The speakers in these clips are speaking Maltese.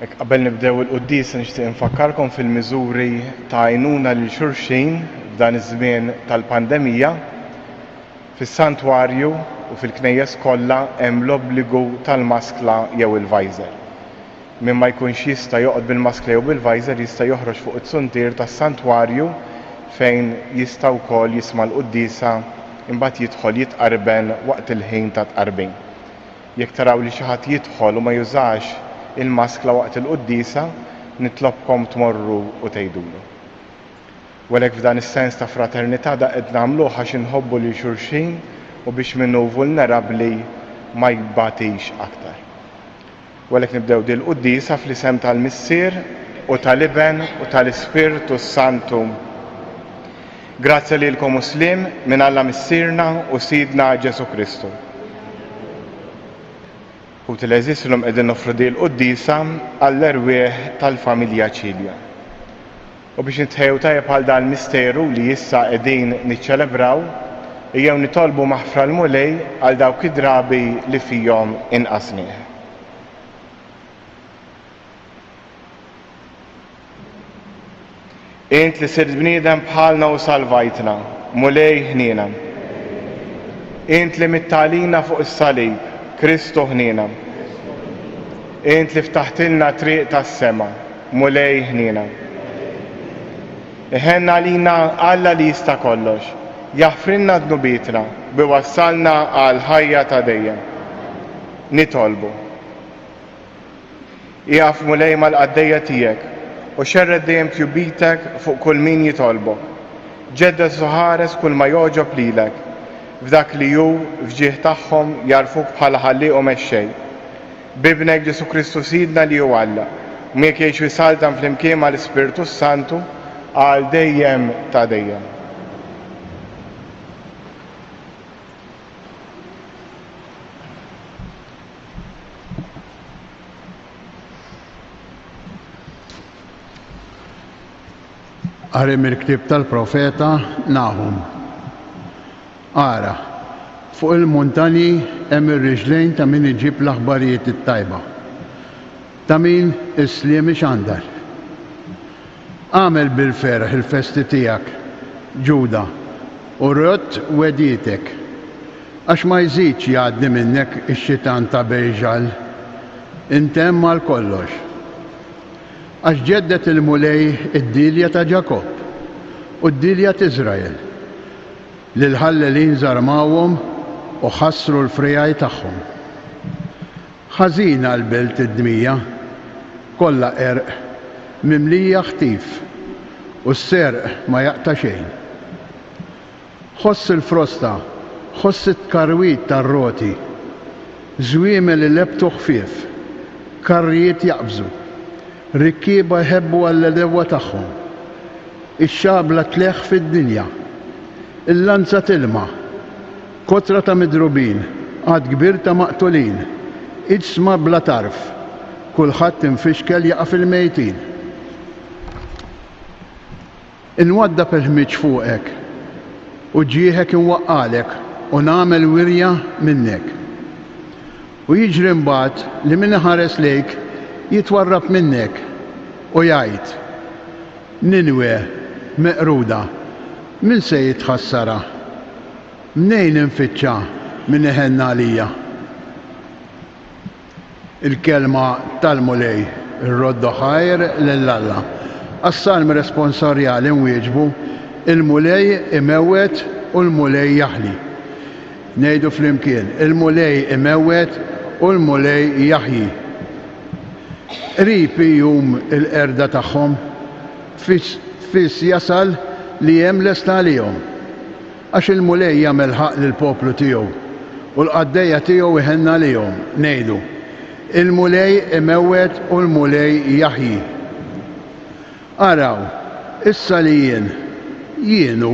Qabel nibdew il-qudies nixtieq infakkarkom fil-miżuri ta' għajnuna lil xulxin f'dan iż-żmien tal-pandemija. Fis-santwarju u fil-knejjes kollha hemm l-obbligu tal-maskla jew il-visor. Min ma jkunx jista' joqgħod bil-maskla jew bil-visor jista' joħroġ fuq it-suntier tas-santwarju fejn jista' wkoll jisma' l-quddiesa imbagħad jidħol jitqarben waqt il-ħin ta' tqarbin. Jekk taraw li xi ħadd jidħol u ma jużax il-maskla waqt il-quddiesa, nitlobkom tmorru u tgħidulu. Walek f'dan is-sens ta' fraternità da qed nagħmluh għax inħobbu lil xulxin u biex minnu vulnerabbli ma jibbatix aktar. Walek nibdew din il-quddiesa fl-isem tal-Missier u tal-Iben u tal-Ispirtu Santu. Grazzi lilkom Muslim minn Alla Missierna u Sidna Ġesu Kristu. U t-leżis l-lum qegħdin nofru din il-quddiesa għall-erwieħ tal-familja Ċilja. U biex nitħejju tajjeb għal dan misteru li issa qegħdin niċċelebraw, jew nitolbu maħfra l-mulej għal dawk id-drabi li fihom inqasnieh. Int li sirt bniedem bħalna u salvajtna, mulej ħniena. Int li mittalina fuq is-salib, Kristu ħniena. Int li ftaħtilna triq tas-sema, mulej ħniena. Iħenna lina Alla li jista' kollox, jaħfrinna d-nubitna, biwassalna għal ħajja ta' dejjem. Nitolbu. Jaf mulej mal-qaddejja tiegħek u xerred dejjem tjubitek fuq kull min jitolbok. Ġeddet suħares kull ma joġob lilek, f'dak li ju fġieħ tagħhom jarfuk bħala ħallieq u mexxej. Bibnek Ġesu Kristu Sidna li hu Alla, mek jgħix wisaltan flimkien mal-Ispirtu Santu għal dejjem ta' dejjem. Qari mill-ktieb tal-profeta Nahum. Ara, fuq il-muntani hemm ir-riġlejn ta' min iġib l-aħbarijiet it-tajba. Ta' min isliem xandar. Għamel bil-ferħ il-festi tiegħek, Ġuda, u rott wedietek, għax ma jżidx jgħaddi minnek ix-xitan ta' Bejġal, intemm għal kollox. Għax ġeddet il-mulej id-dilja ta' Ġakob u d-dilja ta' Iżrael, li l-ħallelin żarmawhom u ħassru l-frijaj tagħhom. Ħażina l-belt id-dmija, kollha erq, mimlija ħtif, u s-serq ma jaqta' xejn. Ħoss il-frosta, ħoss it-karwit tar-roti, żwiemel li lebtu ħfief, karrijiet jaqbżu, rikkieba jħebbu għall-edewwa tagħhom, ix-xabla tleħħ fid-dinja, il-lanza tilma, kotra ta' midrubin, għad kbir ta' maqtulin, iġsma bla tarf, kulħadd infixkel jaqa' fil-mejtin. Inwaddab il-ħmiġ fuqek, u ġieħek inwaqqalek, u nagħmel wirja minnek. U jiġri mbagħad li min ħares lejk jitwarrab minnek u jgħid: Ninwe meqruda, min se jitħassara? Mnejn infittxa min iħenna għalija? Il-kelma tal-mulej, ir-roddu ħajr lill-Alla. Għas-salm responsarjali nwieġbu, il-mulej imewwet u l-mulej jaħli. Ngħidu flimkien, il-mulej imewwet u l-mulej jaħyi. Qrib jum il-qerda tagħhom, fis jasal li hemm lesta għalihom, għax il-mulej jagħmel ħaq lill-poplu tiegħu u l-qaddejja tiegħu iħenna għalihom. Ngħidu, il-mulej imewwet u l-mulej jaħyi. Araw, issa li jienu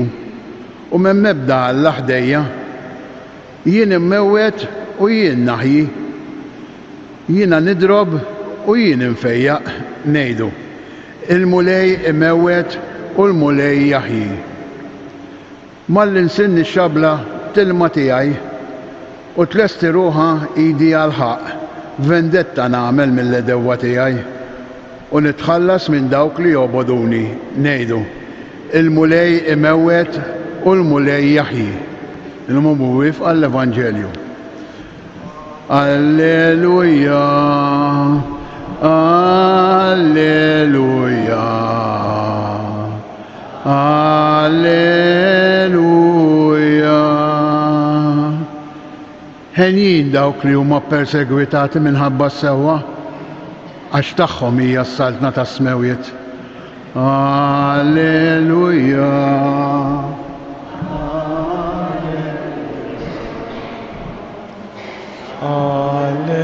u minn mebda għall-aħdejja, jien immewwet u jien naħyi, jiena nidrob u jien infejjaq. Ngħidu, il-mulej imewwet u l-mulej jaħyi. Mal-insinni x-xabla tilma tiegħi u tlesti ruħa idi għal-ħaq, vendetta nagħmel mill-edewwa tiegħi u nitħallas minn dawk li joboduni. Ngħidu, il-mulej imewwet u l-mulej jaħyi. Il-mumuwif għall-Evanġelju. Alleluja, alleluja, alleluja. Ħenjin dawk li huma persegwitati minħabba s-sewwa, għax tagħhom hija s-saltna ta' smewjiet. Alleluja. Alleluja.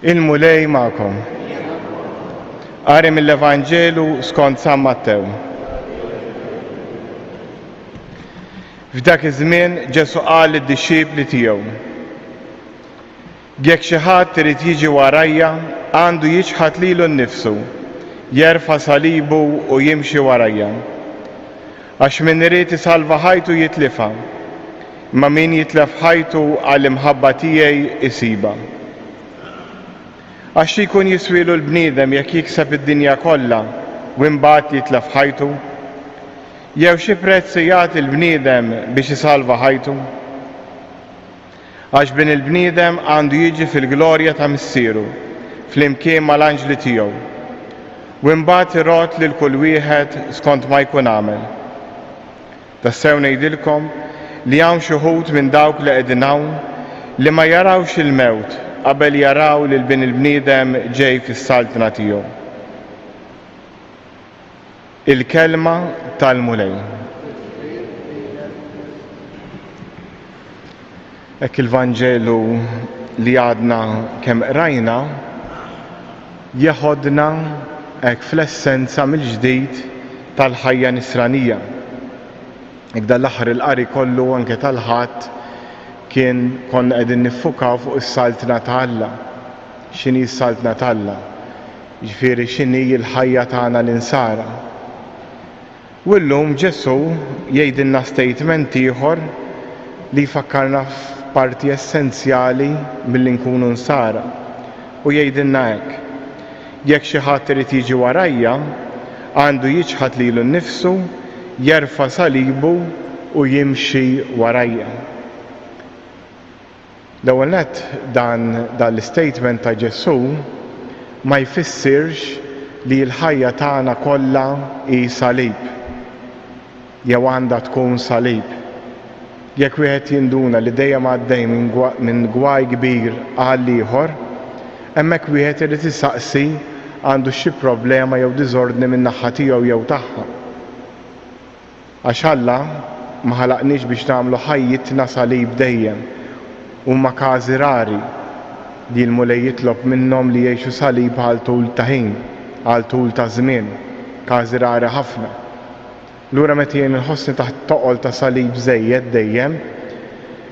Il-mulej ma'kom. Qari mill-Evanġelu skont San Mattew. F'dak iż-żmien Ġesu qal lid-dixxiepli tiegħu: jekk xi ħadd irid jiġi warajja, għandu jiġħad lilu nnifsu, jerfa' salibu u jimxi warajja. Għax min irid isalva ħajtu jitlifha, imma min jitlef ħajtu għall-imħabba tiegħi isiba. Għax jkun jiswielu l-bniedem jekk jikseb id-dinja kollha u mbagħad jitlef ħajtu? Jew xi prezz jagħti l-bniedem biex isalva ħajtu? Għax bin il-bniedem għandu jiġi fil-glorja ta' missieru, flimkien mal-anġli tiegħu, u mbagħad irgħod lil kull wieħed skont ma jkun għamel. Tassew ngħidilkom li hawn xi wħud minn dawk li qegħdin hawn li ma jarawx il-mewt qabel jaraw lil bin il-bniedem ġej fis-saltna tiegħu. Il-kelma tal-mulej. Hekk il-Vanġelu li għadna kemm qrajna jeħodna hekk fl-essenza mill-ġdid tal-ħajja nisranija. Hekk dal-aħħar il-qari kollu anke tal-ħadd kien konna qegħdin niffukaw fuq is-saltna ta' Alla. X'inhi s-saltna ta' Alla? Ġifieri x'inhi l-ħajja tagħna l-insara. U llum Ġesu jgħidilna statement ieħor li jfakkarna f'parti essenzjali milli nkunu nsara. U jgħidilna hekk: jekk xi ħadd irid jiġi warajja, għandu jiġħad lilu nnifsu, jerfa' salibu u jimxi warajja. L-ewwel nett dan l-istatement ta' Ġesu ma jfissirx li l-ħajja tagħna kollha hi salib jew għandha tkun salib. Jekk wieħed jinduna li dejjem għaddej minn gwaj kbir għal ieħor, hemmhekk wieħed irid isaqsi għandu xi problema jew diżordni min naħa tiegħu jew tagħha. Għax Alla ma ħalaqniex biex nagħmlu ħajjitna salib dejjem. Huma każi rari li l-mulej jitlob minnhom li jgħixu salib għal tul ta' ħin, għal tul ta' żmien, każi rari ħafna. Lura meta jien inħossni taħt toqol ta' salib żejjed dejjem,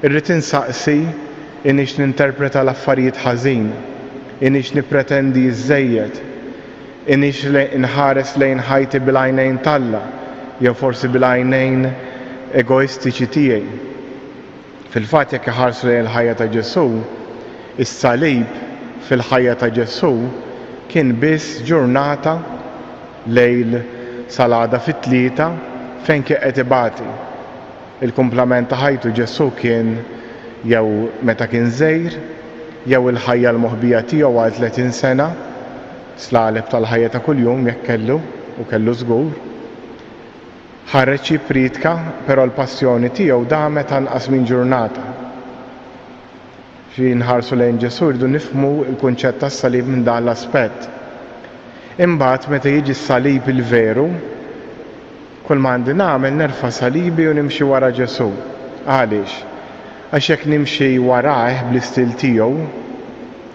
irrid insaqsi inhiex ninterpreta l-affarijiet ħażin, inhiex nippretendi żejjed, inhiex inħares lejn ħajti bil-għajnejn talla, jew forsi bil-għajnejn egoistiċi tiegħi. Fil-fatt jekk iħarsu lejn il-ħajja ta' Ġesu, is-salib fil-ħajja ta' Ġesu kien biss ġurnata lejl salada fit-tlieta fejn kien qed ibati. Il-kumplament ta' ħajtu Ġesu kien jew meta kien żgħir, jew il-ħajja l-moħbija tiegħu għal 30 sena, slaleb tal-ħajja ta' kuljum jekk kellu u kellu żgur. Ħareġ jippritka, però l-passjoni tiegħu damet anqas minn ġurnata. Xi nħarsu lejn Ġesu rridu nifhmu l-kunċett tas-salib minn dan l-aspett. Imbagħad meta jiġi s-salib il-veru, kull ma għandi nagħmel nerfa' salibi u nimxi wara Ġesu. Għaliex? Għax jekk nimxi warah bl-istil tiegħu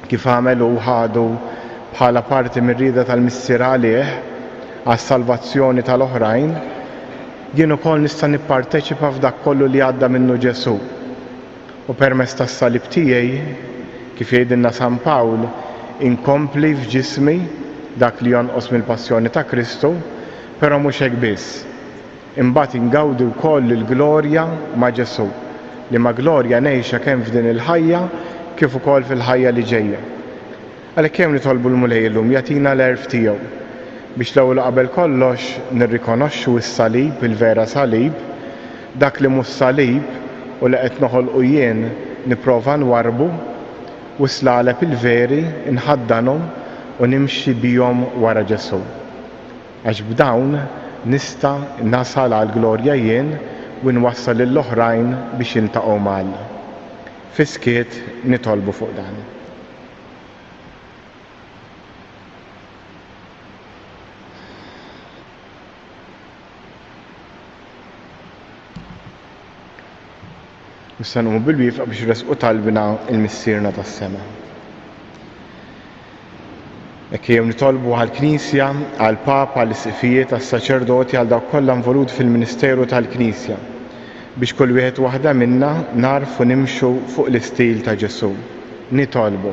kif għamel u ħadu bħala parti mir-rieda tal-missier għalih għas-salvazzjoni tal-oħrajn, jien ukoll nista' nipparteċipa f'dak kollu li għadda minnu Ġesu. U permezz tas-salib tiegħi, kif jgħidilna San Pawl, inkompli f'ġismi dak li jonqos mill-passjoni ta' Kristu, però mhux hekk biss. Imbagħad ingawdi wkoll il-glorja ma' Ġesu, li ma' glorja ngħixha kemm f'din il-ħajja kif ukoll fil-ħajja li ġejja. Għalhekk kemm nitolbu l-mulej illum jagħtina l-erf tiegħu biex l-ewwel qabel kollox nirrikonoxxu s-salib, il-vera salib, dak li mhux salib u li qed noħolqu jien nipprova nwarbu u slaleb il-veri inħaddanhom u nimxi bihom wara Ġesu. Għax b'dawn nista' nasal għall-glorja jien u nwassal lill-oħrajn biex jiltaqgħu magħna. Fiskiet nitolbu fuq dan. Issa nqumu bil-wifqa biex resqu talbina il-missierna tas-sema. Hekk jew nitolbu għall-Knisja, għall-Papa, għall-isqifijiet, għas-saċerdoti, għal dawk kollha involuti fil-Ministeru tal-Knisja biex kull wieħed waħda minna narfu nimxu fuq l-istil ta' Ġesu. Nitolbu.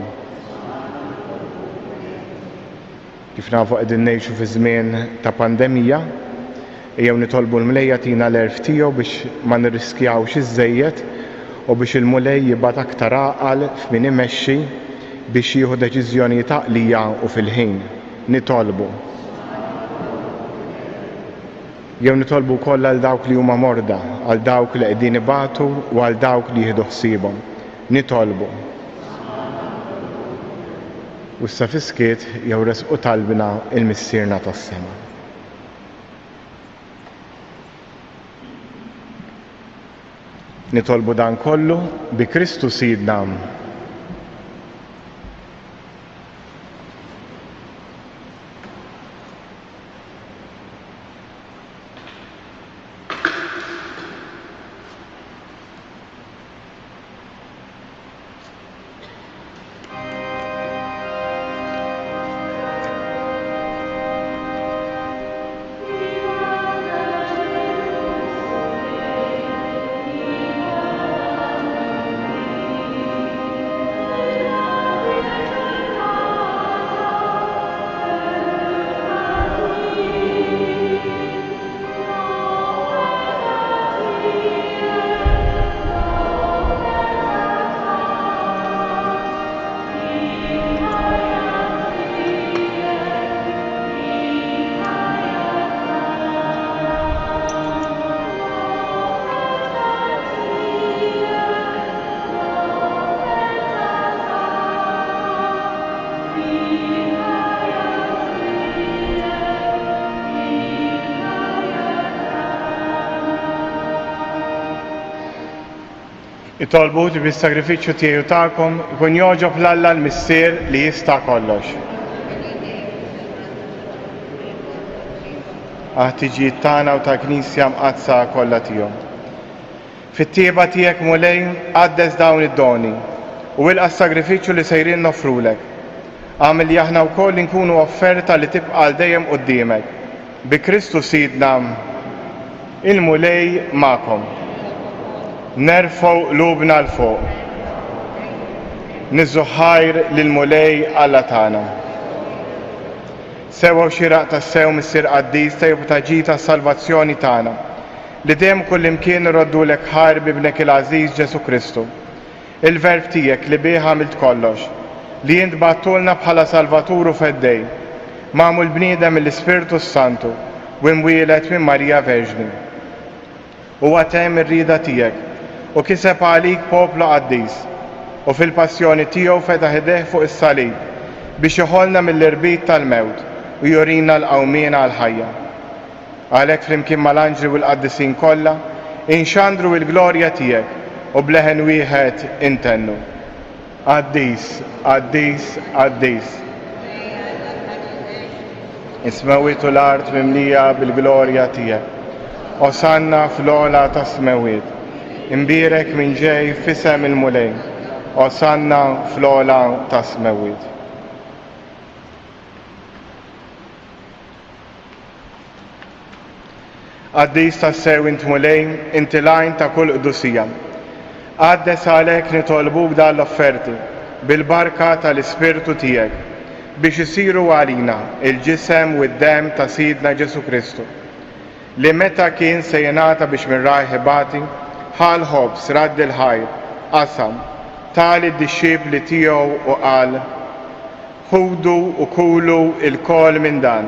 Kif nafu qegħdin ngħixu fi żmien ta' pandemija, jew nitolbu l-Mulej jagħtina l-erf tiegħu biex ma nirriskjawx iż-żejjed u biex il-Mulej jibgħat aktar għaqal f'min imexxi biex jieħu deċiżjonijiet għaqlija u fil-ħin. Nitolbu. Jew nitolbu wkoll għal dawk li huma morda, għal dawk li qegħdin ibatu u għal dawk li jieħdu ħsiebhom. Nitolbu. U issa fiskiet jew resqu talbina il-missierna tas-sema. Nitolbu dan kollu bi Kristu Sidna. Itolbuti bis-sagrifiċċju tiegħu tagħkom ikun jogħġob l-Alla l-Missier li jista' kollox. Ħtiġijiet tagħna u tal-Knisja mqazza kollha tiegħu. Fit-tieba tiegħek Mulej qaddes dawn id-doni u ilqa' s-sagrifiċċju li sejrin nofrulek. Għamel li aħna wkoll inkunu offerta li tibqa' għal dejjem quddiemek. Bi Kristu Sidna, il-Mulej magħkom. Nerfgħu qlubna l fuq. Niżżu ħajr lill-Mulej Alla tagħna. Sewwa xieraq tas-sew missier Qaddis tajjeb ta' ġid tas-salvazzjoni tagħna. Li dejjem kullimkien irroddulek ħajr bibnek il-Għażiż Ġesu Kristu. Il-verb tiegħek li bih għamilt kollox, li jint battulna bħala Salvatur u feddej, magħmul bniedem mill-Ispirtu Santu u imwieled minn Marija Verġni. Huwa temm ir-rieda tiegħek u kiseb għalik poplu qaddis u fil-passjoni tiegħu fetaħ idejh fuq is-salib biex joħolna mill-irbit tal-mewt u jurina l-qawmien għall-ħajja. Għalhekk flimkien mal-anġli u l-qaddisin kollha inxandru l-glorja tiegħek u bleħen wieħed intennu. Qaddis, qaddis, qaddis. Ismewwiet u l-art mimlija bil-glorja tiegħek. Osanna fl-ola ta' smewiet. Imbierek minn ġej fisem il-Mulej. Osanna fl-ola ta' smewiet. Qaddis tas-sew int Mulej, inti lajn ta' kull qdusija. Qaddes għalhekk nitolbuk dan l-offerti bil-barka tal-Ispirtu tiegħek biex isiru għalina il-ġisem u d-dem ta' Sidna Ġesu Kristu. Li meta kien se jingħata biex minn rajħibati ħal ħobs radd il-ħajr qasam tali d-dixxiepli tiegħu u qal: ħudu u kulu il-kol minn dan,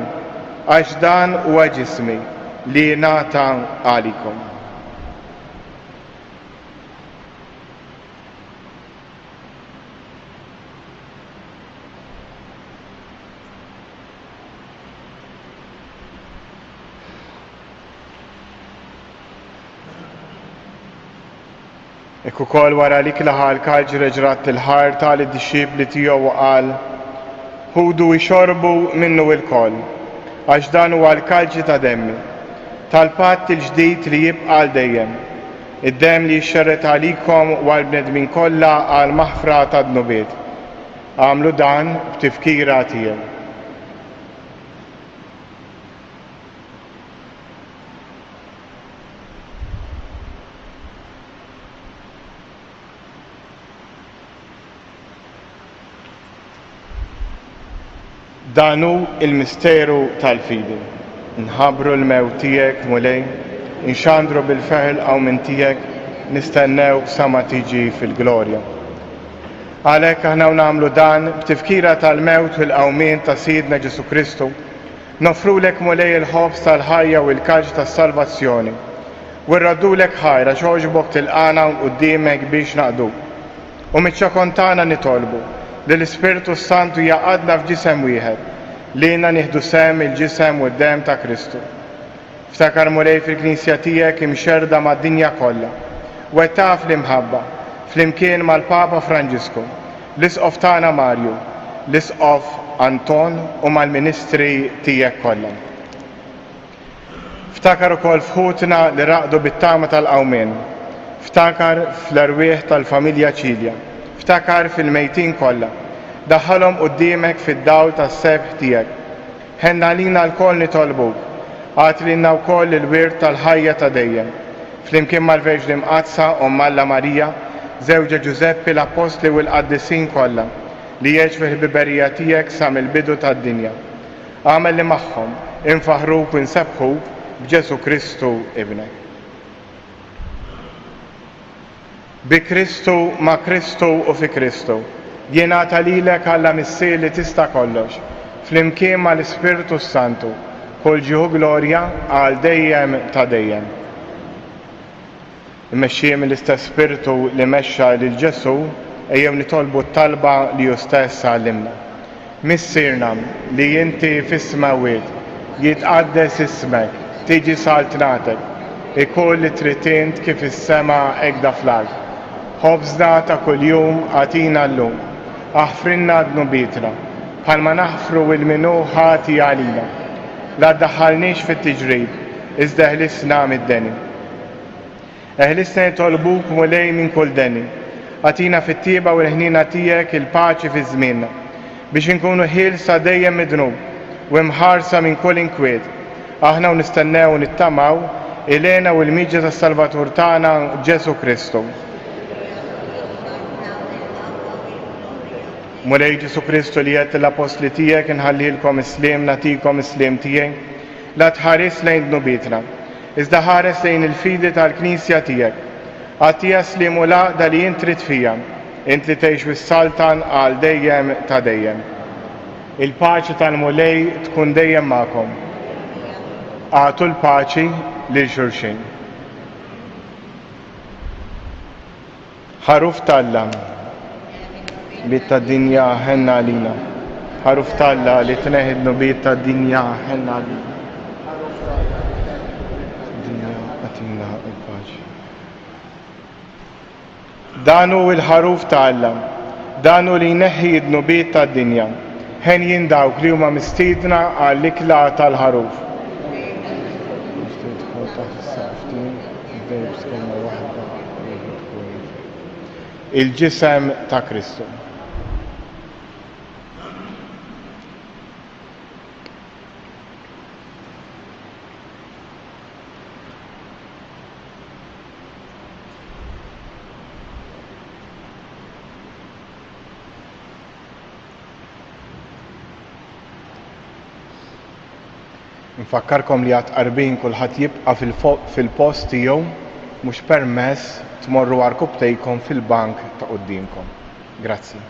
għax dan huwa ġismi li nata għalikom. Ekku kol wara li klaħal kalġ reġrat il-ħar tal-disċipli tiegħu qal, ħudu jxorbu minnu il-kol, għax dan huwa l-kalġi ta' demmi, tal-patt il-ġdid li jibqa' għal dejjem, id-dem li jxerret għalikom u għal-bnedmin kollha għal maħfra ta' dnubiet. Għamlu dan b'tifkira tiegħek. Danu il-misteru tal-fidi. Nħabru l-mew tijek mulej, inxandru bil-feħl għaw minn tijek, nistennew sama tiġi fil-glorja. Għalek aħna namlu dan b'tifkira tal-mewt u l-qawmin ta' Sidna Ġesu Kristu, nofru lek mulej il-ħobs tal-ħajja u l-kaġ tas-salvazzjoni. Wirraddu lek ħajra xoġbok til-qana u d-dimek biex naqdu. U mitċa kontana nitolbu li l-Ispiritu Santu jaqadna f'ġisem wieħed, li jina nieħdu sem il-ġisem u d-dem ta' Kristu. Ftakar mulej fil-Knisja tiegħek imxerda mad-dinja kollha, u taf l-imħabba flimkien mal-Papa Franġisku, l-isqof tagħna Marju, l-isqof Anton u mal-ministri tiegħek kollha. Ftakar ukoll fħutna li raqdu bit-tama tal-qawmien, ftakar fl-arwieħ tal-familja Ċilja, ftakar fil-mejtin kollha, daħħalhom quddiemek fid-dawl tas-sebħ tiegħek. Ħenna lina l-koll nitolbuk, għat lilna wkoll il-wirt tal-ħajja ta' dejjem, flimkien mal-Verġni Mqazza Omm Alla Marija, żewġa Ġuseppi l-Apostli u l-Qaddisin kollha, li jeġbed il-biberija tiegħek sa mill-bidu tad-dinja. Għamel li magħhom infaħruk u nsebħuk b'Ġesu Kristu ibnek. Bi Kristu, ma' Kristu u fi Kristu, jingħata lilek Alla missier li tista' kollox, flimkien mal-Ispiritu Santu, kull ġieħu glorja għal dejjem ta' dejjem. Immexxija mill-istess Spiritu li mexxa lil Ġesu, ejjew nitolbu t-talba li hu stess għallimna. Missierna li inti fis-smawiet, jitqaddes ismek, tiġi saltnatek, ikun li trid int kif is-sema hekk fl-ard. Ħobżna ta' kuljum għatina llum, aħfrinna dnubitna, bħalma naħfru il-minu ħati għalina. La ddaħħalniex fit-tiġrib, iżda eħlisna mid-deni. Eħlisna jitolbuk mulej minn kull deni, għatina fit-tieba u l-ħnina tiegħek il-paċi fi żmienna, biex inkunu ħielsa dejjem mid-dnub u mħarsa minn kull inkwiet. Aħna u nistennew u nittamaw ilena u l-miġġa tas-Salvatur tagħna Ġesu Kristu. Mulej Ġesu Kristu li jgħid l-apostli tiegħek inħallilkom isliem nagħtikom isliem tiegħek, la tħares lejn dnubitna, iżda ħares lejn il-fidi tal-Knisja tiegħek. Għattija slim u laqda li int trid fija, int li tgħix wis-saltan għal dejjem ta' dejjem. Il-paċi tal-mulej tkun dejjem magħkom. Għatu l-paċi lil xulxin. Ħaruf tal-Alla bit ta' dinja ħenna għalina. Ħaruf tal-Alla li tneħid nubiet ta' dinja ħenna għalina. Dinja għatina il-paċi. Danu il-ħaruf tal-Alla, danu li jneħħi d-nubiet ta' dinja, ħen jindawk li huma mistiedna għall-ikla tal-ħaruf. Il-ġisem ta' Kristu. Nfakkarkom li għat qarbin kulħadd jibqa' fil-post tiegħu mhux permess tmorru għal kubtejkom fil-bank ta' qudiemkom. Grazzi.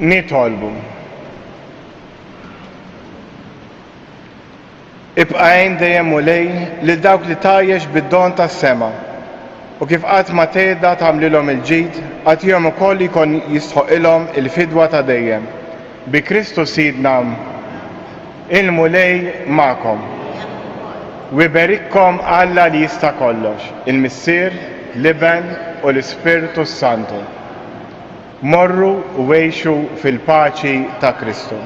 Nitolbu. Ibqajn dejjem u lej lil dawk li tajjex bid-don tas-sema. U kif qatt ma teda tagħmlilhom il-ġid, għatihom ukoll ikun jistħoqilhom il-fidwa ta' dejjem. Bi Kristu Sidna il-mulej magħkom. U iberikkom Alla li jista' kollox, il-Missier, l-Iben u l-Ispirtu Santu. Morru u għejxu fil-paċi ta' Kristu.